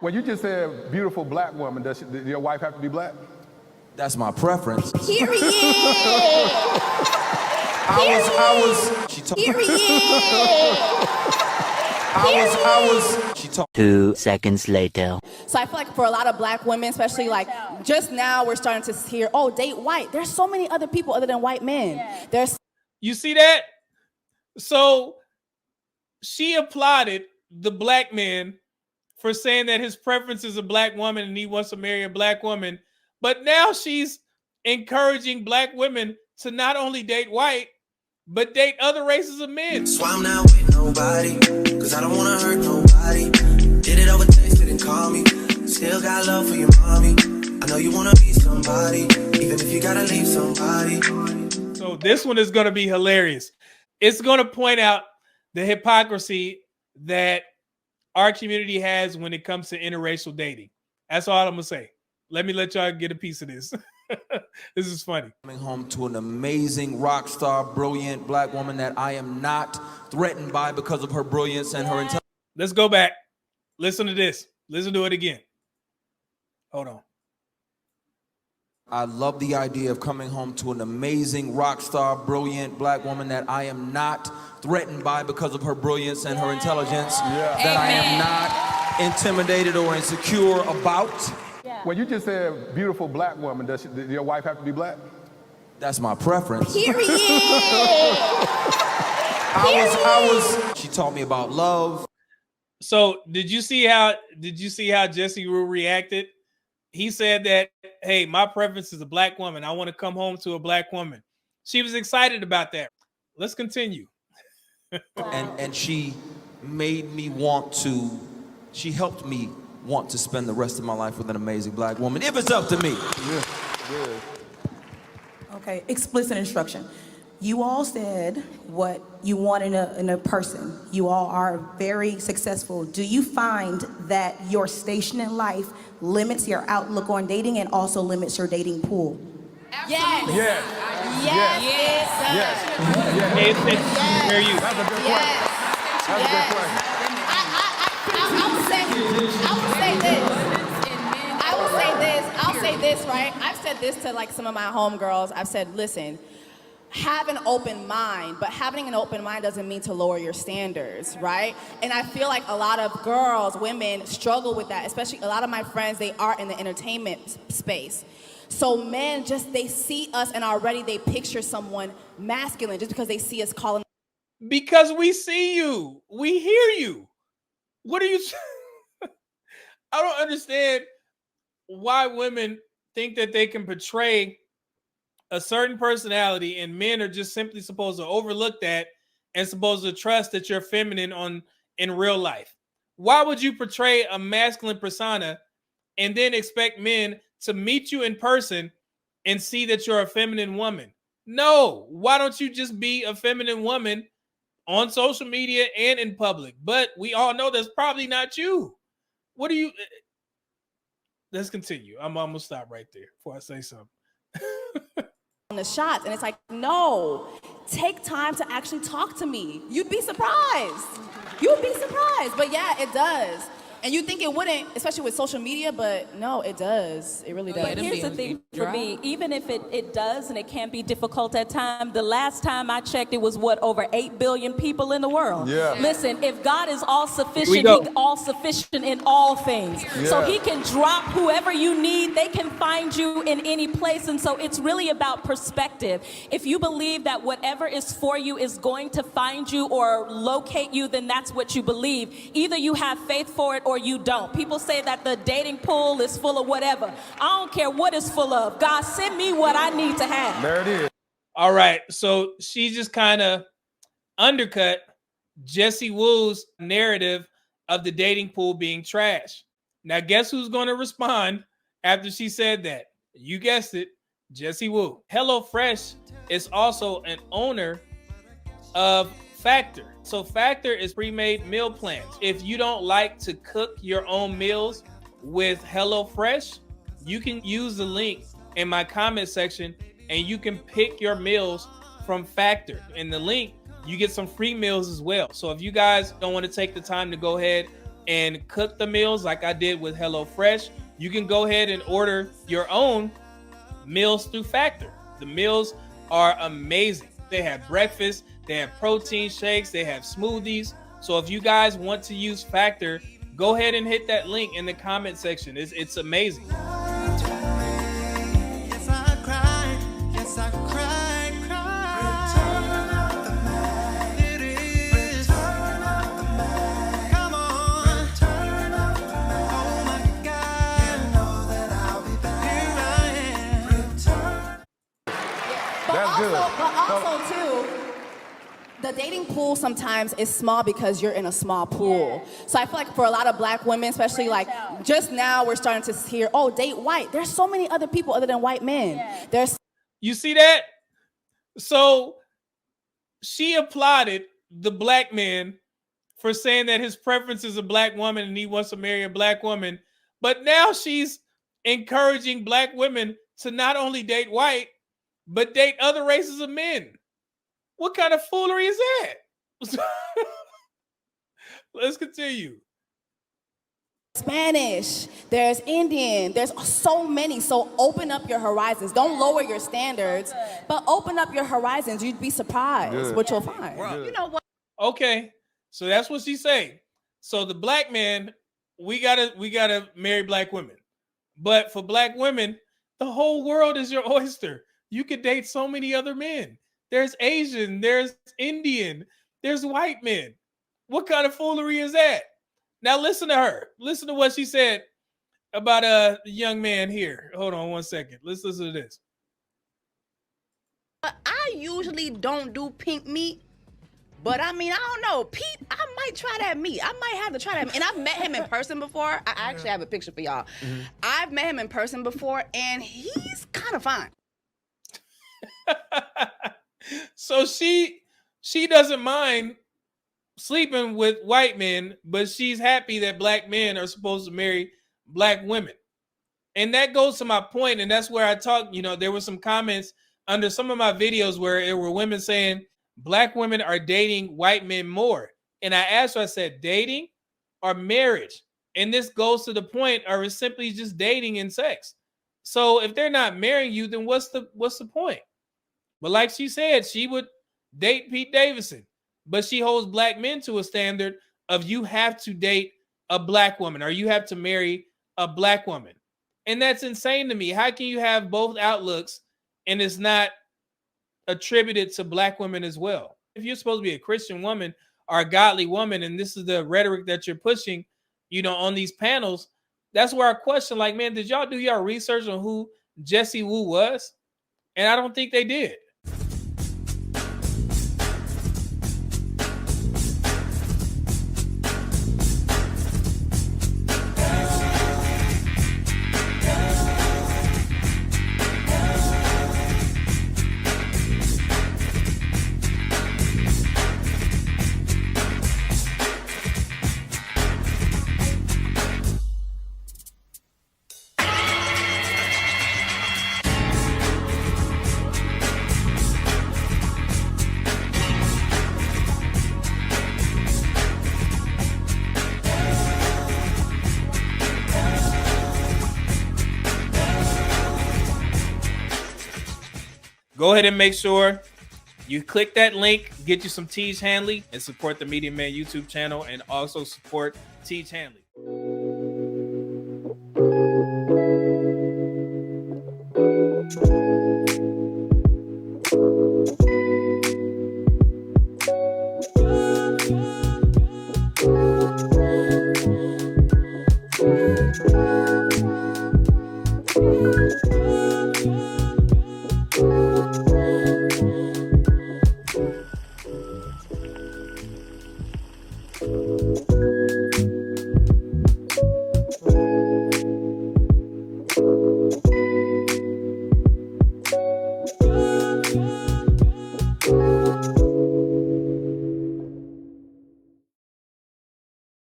When you just said beautiful black woman, does your wife have to be black? That's my preference. Period. She told 2 seconds later. So I feel like for a lot of black women, especially like just now, we're starting to hear, oh, date white. There's so many other people other than white men. There's. You see that? So she applauded the black man for saying that his preference is a black woman and he wants to marry a black woman. But now she's encouraging black women to not only date white, but date other races of men. So I'm not with nobody, cause I don't wanna hurt nobody. Did it over text, didn't call me. Still got love for your mommy. I know you wanna be somebody, even if you gotta leave somebody. So this one is gonna be hilarious. It's gonna point out the hypocrisy that our community has when it comes to interracial dating. That's all I'm gonna say. Let y'all get a piece of this. This is funny. coming home to an amazing rock star, brilliant black woman that I am not threatened by because of her brilliance and her intelligence. Let's go back. Listen to this. Listen to it again. Hold on. I love the idea of coming home to an amazing rock star, brilliant black woman that I am not threatened by because of her brilliance and her intelligence. That I am not intimidated or insecure about. When you just said beautiful black woman, does your wife have to be black? That's my preference. Period. She taught me about love. So did you see how Jessie Rue reacted? He said that, hey, my preference is a black woman. I want to come home to a black woman. She was excited about that. Let's continue. And she made me want to, she helped me want to spend the rest of my life with an amazing black woman, if it's up to me. Okay, explicit instruction. You all said what you want in a person. You all are very successful. Do you find that your station in life limits your outlook on dating and also limits your dating pool? Yes. Yes. Yes. Yes. Hear you. That's a good question. That's a good question. I'll say this, right? I've said this to like some of my homegirls. I've said, listen, have an open mind, but having an open mind doesn't mean to lower your standards, right? And I feel like a lot of girls, women struggle with that, especially a lot of my friends, they are in the entertainment space. So men they see us and already they picture someone masculine just because they see us calling. Because we see you. We hear you. What are you? I don't understand why women think that they can portray a certain personality and men are just simply supposed to overlook that and supposed to trust that you're feminine in real life. Why would you portray a masculine persona and then expect men to meet you in person and see that you're a feminine woman? No, why don't you just be a feminine woman on social media and in public? But we all know that's probably not you. What do you? Let's continue. I'm gonna stop right there before I say something. On the shots, and it's like, no, take time to actually talk to me. You'd be surprised. You'd be surprised. But yeah, it does. And you think it wouldn't, especially with social media, but no, it does. It really does. But here's the thing for me, even if it does and it can be difficult at times, the last time I checked, it was over 8 billion people in the world. Yeah. Listen, if God is all sufficient, He's all sufficient in all things. Yeah. So he can drop whoever you need. They can find you in any place. And so it's really about perspective. If you believe that whatever is for you is going to find you or locate you, then that's what you believe. Either you have faith for it or you don't. People say that the dating pool is full of whatever. I don't care what it's full of. God, send me what I need to have. There it is. All right. So she just kind of undercut Jessie Wu's narrative of the dating pool being trash. Now, guess who's going to respond after she said that? You guessed it, Jessie Wu. HelloFresh is also an owner of Factor. So Factor is pre-made meal plans. If you don't like to cook your own meals with HelloFresh, you can use the link in my comment section and you can pick your meals from Factor. In the link, you get some free meals as well. So if you guys don't want to take the time to go ahead and cook the meals like I did with HelloFresh, you can go ahead and order your own meals through Factor. The meals are amazing. They have breakfast, they have protein shakes, they have smoothies. So if you guys want to use Factor, go ahead and hit that link in the comment section. It's amazing. But also too, the dating pool sometimes is small because you're in a small pool. So I feel like for a lot of black women, especially like just now, we're starting to hear, oh, date white. There's so many other people other than white men. You see that? So she applauded the black man for saying that his preference is a black woman and he wants to marry a black woman. But now she's encouraging black women to not only date white, but date other races of men. What kind of foolery is that? Let's continue. Spanish, there's Indian, there's so many. So open up your horizons. Don't lower your standards, but open up your horizons. You'd be surprised what you'll find. You know what? Okay, so that's what she say. So the black man, we gotta marry black women. But for black women, the whole world is your oyster. You could date so many other men. There's Asian, there's Indian, there's white men. What kind of foolery is that? Now listen to her. Listen to what she said about a young man here. Hold on one second. Let's listen to this. I usually don't do pink meat, but I mean, I don't know. Pete, I might try that meat. I might have to try that. And I've met him in person before. I actually have a picture for y'all. I've met him in person before, and he's kind of fine. So she doesn't mind sleeping with white men, but she's happy that black men are supposed to marry black women. And that goes to my point, and that's where I talk, there were some comments under some of my videos where there were women saying black women are dating white men more. And I asked her, I said, dating or marriage? And this goes to the point, or it's simply just dating and sex. So if they're not marrying you, then what's the point? But like she said, she would date Pete Davidson, but she holds black men to a standard of you have to date a black woman or you have to marry a black woman. And that's insane to me. How can you have both outlooks and it's not attributed to black women as well? If you're supposed to be a Christian woman or a godly woman, and this is the rhetoric that you're pushing, on these panels, that's where I question, like, man, did y'all do your research on who Jessie Woo was? And I don't think they did. Go ahead and make sure you click that link, get you some Teach Hanley, and support the Medium Man YouTube channel, and also support Teach Hanley.